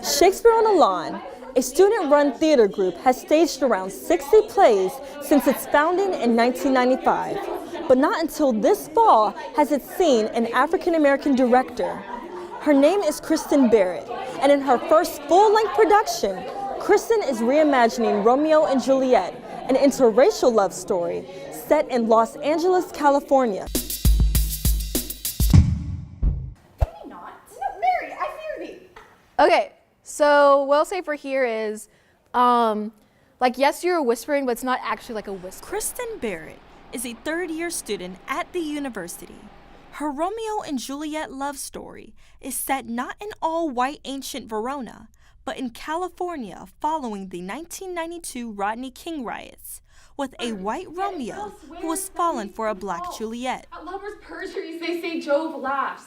Shakespeare on the Lawn, a student-run theater group, has staged around 60 plays since its founding in 1995. But not until this fall has it seen an African-American director. Her name is Kristen Barrett, and in her first full-length production, Kristen is reimagining Romeo and Juliet, an interracial love story set in Los Angeles, California. Okay, so what I'll say for here is, yes, you're whispering, but it's not actually like a whisper. Kristen Barrett is a third-year student at the university. Her Romeo and Juliet love story is set not in all-white ancient Verona, but in California following the 1992 Rodney King riots, with a white Romeo who was fallen for a black Juliet. At lovers' perjuries, they say Jove laughs.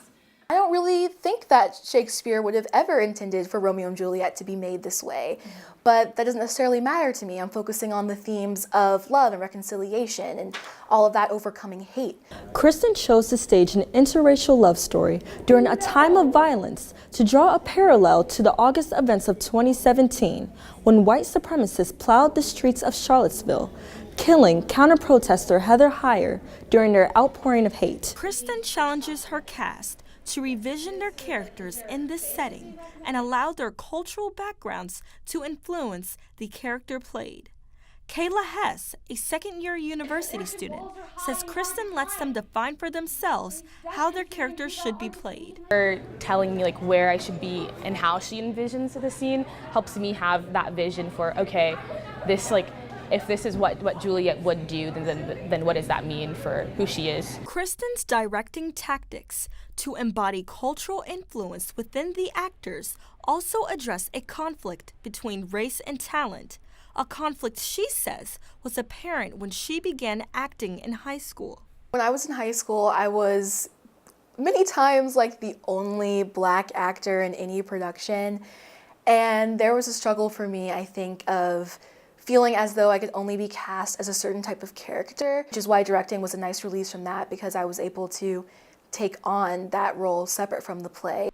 I don't really think that Shakespeare would have ever intended for Romeo and Juliet to be made this way, but that doesn't necessarily matter to me. I'm focusing on the themes of love and reconciliation and all of that overcoming hate. Kristen chose to stage an interracial love story during a time of violence to draw a parallel to the August events of 2017, when white supremacists plowed the streets of Charlottesville, killing counter-protester Heather Heyer during their outpouring of hate. Kristen challenges her cast to revision their characters in this setting and allow their cultural backgrounds to influence the character played. Kayla Hess, a second-year university student, says Kristen lets them define for themselves how their characters should be played. Her telling me where I should be and how she envisions the scene helps me have that vision for, okay, this if this is what Juliet would do, then what does that mean for who she is? Kristen's directing tactics to embody cultural influence within the actors also address a conflict between race and talent, a conflict she says was apparent when she began acting in high school. When I was in high school, I was many times the only black actor in any production, and there was a struggle for me, I think, of feeling as though I could only be cast as a certain type of character, which is why directing was a nice release from that, because I was able to take on that role separate from the play.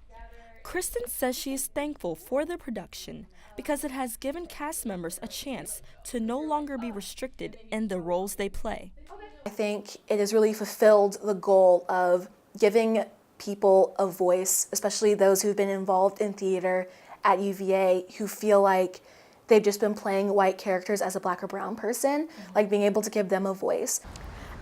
Kristen says she is thankful for the production because it has given cast members a chance to no longer be restricted in the roles they play. I think it has really fulfilled the goal of giving people a voice, especially those who've been involved in theater at UVA who feel like they've just been playing white characters as a black or brown person, being able to give them a voice.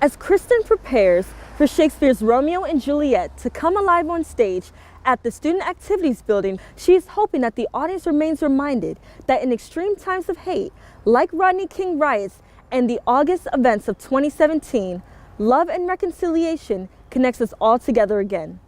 As Kristen prepares for Shakespeare's Romeo and Juliet to come alive on stage at the Student Activities Building, she is hoping that the audience remains reminded that in extreme times of hate, like Rodney King riots and the August events of 2017, love and reconciliation connects us all together again.